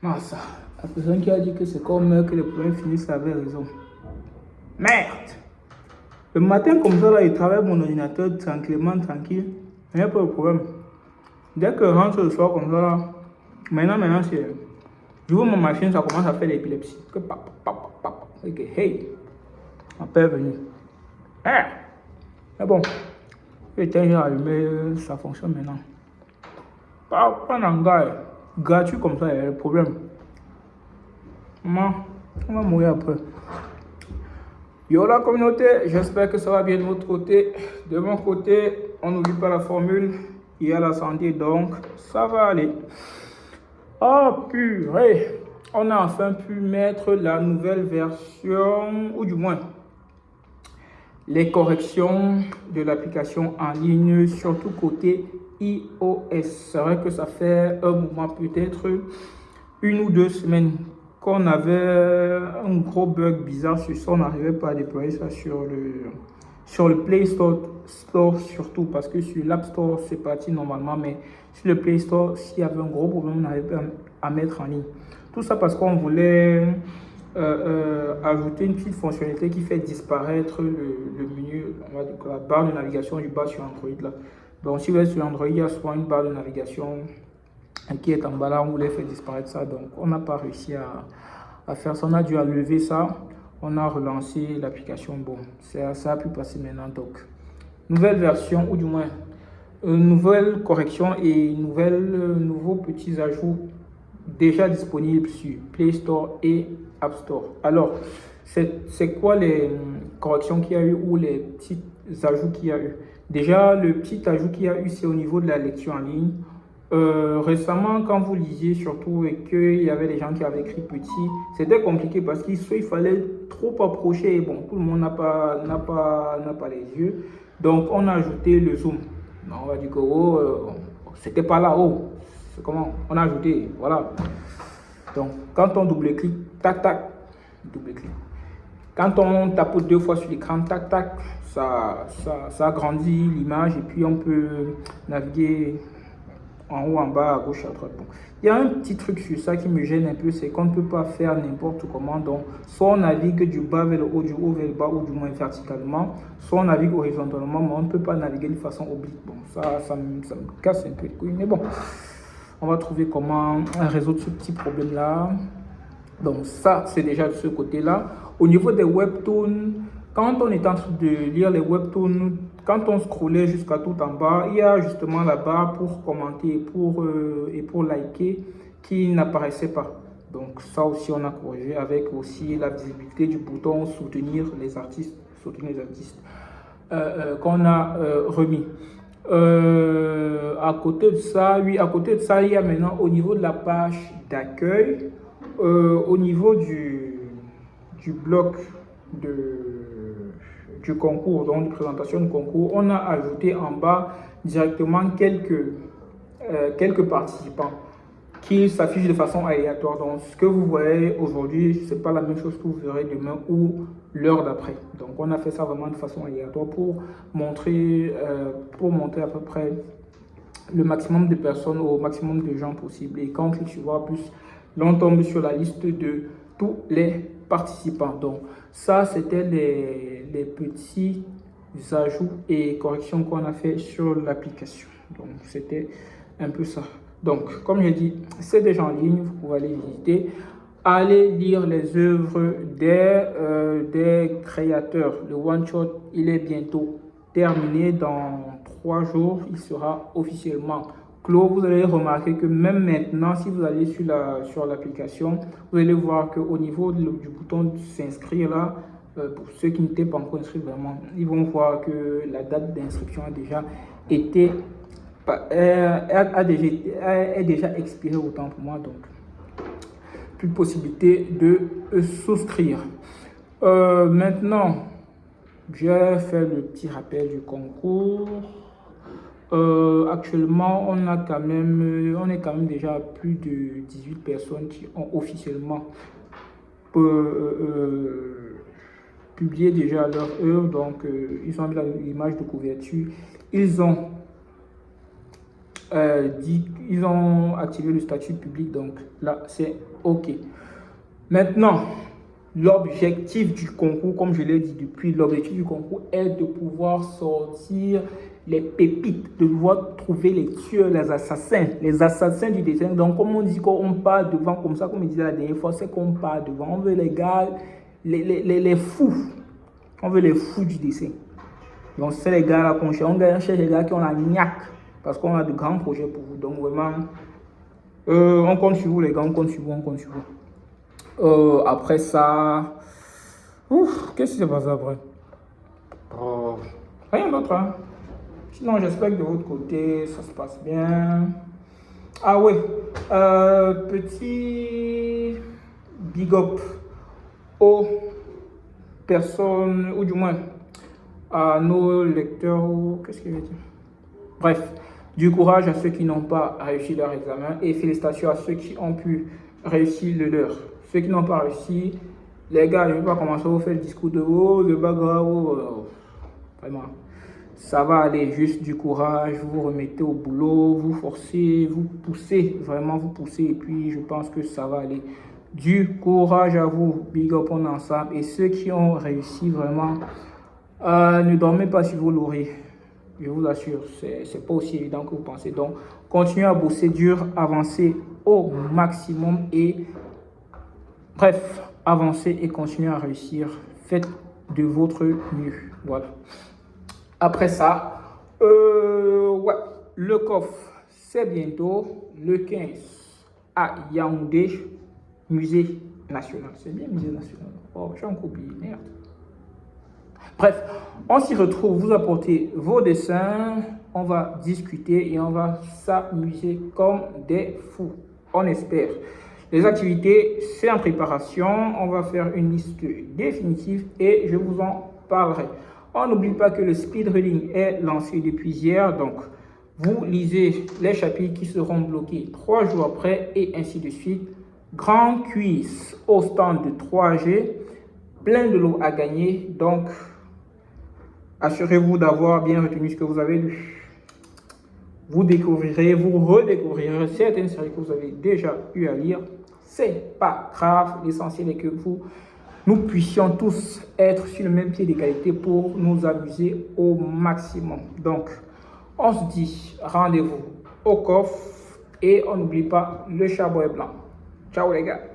Non, ça. La personne qui a dit que c'est comme que les problèmes finissent avait raison. Merde! Le matin, comme ça, là, il travaille mon ordinateur tranquillement, tranquille. Il n'y a pas de problème. Dès que je rentre le soir, comme ça, là, maintenant, c'est. J'ouvre ma machine, ça commence à faire l'épilepsie. Que pap, pap, pap. Ok, hey, mon père est venu. Ah! Mais bon, j'ai allumé, ça fonctionne maintenant. Pas d'engrais. Gratuit comme ça, il y a le problème. Maman, on va mourir après. Yo la communauté, j'espère que ça va bien de votre côté. De mon côté, on n'oublie pas la formule. Il y a la santé, donc ça va aller. Oh purée, on a enfin pu mettre la nouvelle version, ou du moins les corrections de l'application en ligne, surtout côté iOS. C'est vrai que ça fait un moment, peut-être 1 ou 2 semaines, qu'on avait un gros bug bizarre sur ça. On n'arrivait pas à déployer ça sur le Play Store surtout, parce que sur l'App Store, c'est parti normalement, mais sur le Play Store, s'il y avait un gros problème, on n'arrivait pas à mettre en ligne. Tout ça parce qu'on voulait ajouter une petite fonctionnalité qui fait disparaître le menu, on va dire, la barre de navigation du bas sur Android là. Donc si vous êtes sur Android, il y a souvent une barre de navigation qui est en bas là, on voulait faire disparaître ça. Donc on n'a pas réussi à faire ça, on a dû enlever ça, on a relancé l'application. Bon, ça a pu passer maintenant. Donc nouvelle version, ou du moins nouvelle correction et nouveaux petits ajouts déjà disponibles sur Play Store et App Store. Alors, c'est quoi les corrections qu'il y a eu ou les petits ajouts qu'il y a eu? Déjà, le petit ajout qu'il y a eu, c'est au niveau de la lecture en ligne. Récemment, quand vous lisiez surtout et qu'il y avait des gens qui avaient écrit petit, c'était compliqué parce qu'il fallait trop approcher. Et bon, tout le monde n'a pas les yeux. Donc, on a ajouté le zoom. On va dire que c'était pas là. Oh, c'est comment? On a ajouté, voilà. Donc, quand on double-clique, tac, tac, double-clique. Quand on tape 2 fois sur l'écran, tac, tac, ça agrandit l'image et puis on peut naviguer en haut, en bas, à gauche, à droite. Bon. Il y a un petit truc sur ça qui me gêne un peu, c'est qu'on ne peut pas faire n'importe comment. Donc, soit on navigue du bas vers le haut, du haut vers le bas, ou du moins verticalement, soit on navigue horizontalement, mais on ne peut pas naviguer de façon oblique. Bon, ça me casse un peu les couilles, mais bon, on va trouver comment résoudre ce petit problème-là. Donc ça, c'est déjà de ce côté-là. Au niveau des webtoons, quand on est en train de lire les webtoons, quand on scrollait jusqu'à tout en bas, il y a justement la barre pour commenter et pour liker qui n'apparaissait pas. Donc ça aussi, on a corrigé avec aussi la visibilité du bouton soutenir les artistes, qu'on a remis. À côté de ça, oui, à côté de ça, il y a maintenant au niveau de la page d'accueil, au niveau du bloc du concours, donc de présentation du concours, on a ajouté en bas directement quelques participants qui s'affichent de façon aléatoire. Donc ce que vous voyez aujourd'hui, ce n'est pas la même chose que vous verrez demain ou l'heure d'après. Donc on a fait ça vraiment de façon aléatoire pour montrer à peu près le maximum de personnes au maximum de gens possible. Et quand on clique sur voir plus, là on tombe sur la liste de tous les participants. Donc ça, c'était les petits ajouts et corrections qu'on a fait sur l'application. Donc c'était un peu ça. Donc comme j'ai dit, c'est déjà en ligne, vous pouvez aller visiter. Allez lire les œuvres des créateurs. Le one shot, il est bientôt terminé. Dans 3 jours, il sera officiellement clos. Vous allez remarquer que même maintenant, si vous allez sur l'application, vous allez voir qu'au niveau du bouton s'inscrire là, pour ceux qui n'étaient pas encore inscrits vraiment, ils vont voir que la date d'inscription a déjà été est déjà expirée autant pour moi. Donc plus de possibilité de souscrire. Maintenant, j'ai fait le petit rappel du concours. Actuellement, on est quand même déjà à plus de 18 personnes qui ont officiellement publié déjà leur œuvre. Donc, ils ont mis l'image de couverture. Ils ont ils ont activé le statut public, donc là, c'est OK. Maintenant, l'objectif du concours, comme je l'ai dit depuis, l'objectif du concours est de pouvoir sortir les pépites, de pouvoir trouver les tueurs, les assassins du dessin. Donc, comme on dit qu'on part devant, comme ça, comme je disais la dernière fois, c'est qu'on part devant. On veut les gars, les fous. On veut les fous du dessin. Donc, c'est les gars là qu'on cherche. On cherche les gars qui ont la niaque. Parce qu'on a de grands projets pour vous. Donc, vraiment, on compte sur vous, les gars. On compte sur vous, on compte sur vous. Après ça, qu'est-ce qui s'est passé après? Rien d'autre, hein. Sinon, j'espère que de votre côté, ça se passe bien. Ah ouais, petit big up aux personnes, ou du moins à nos lecteurs, qu'est-ce que je veux dire? Bref, du courage à ceux qui n'ont pas réussi leur examen et félicitations à ceux qui ont pu réussir le leur. Ceux qui n'ont pas réussi, les gars, je ne vais pas commencer à vous faire le discours de le bagarre, vraiment. Ça va aller, juste du courage, vous vous remettez au boulot, vous forcez, vous poussez, vraiment vous poussez, et puis je pense que ça va aller. Du courage à vous, big up on ensemble, et ceux qui ont réussi vraiment, ne dormez pas sur vos lauriers, je vous assure, c'est pas aussi évident que vous pensez. Donc, continuez à bosser dur, avancez au maximum, et bref, avancez et continuez à réussir, faites de votre mieux, voilà. Après ça, ouais, le coffre, c'est bientôt le 15 à Yaoundé, musée national. C'est bien musée national. Oh, j'ai encore oublié, merde. Bref, on s'y retrouve, vous apportez vos dessins, on va discuter et on va s'amuser comme des fous. On espère. Les activités, c'est en préparation. On va faire une liste définitive et je vous en parlerai. On n'oublie pas que le speedreading est lancé depuis hier, donc vous lisez les chapitres qui seront bloqués 3 jours après et ainsi de suite. Grand quiz au stand de 3G, plein de lots à gagner, donc assurez-vous d'avoir bien retenu ce que vous avez lu. Vous découvrirez, vous redécouvrirez certaines séries que vous avez déjà eu à lire. C'est pas grave, l'essentiel est que nous puissions tous être sur le même pied d'égalité pour nous amuser au maximum. Donc, on se dit rendez-vous au coffre et on n'oublie pas le charbon blanc. Ciao les gars.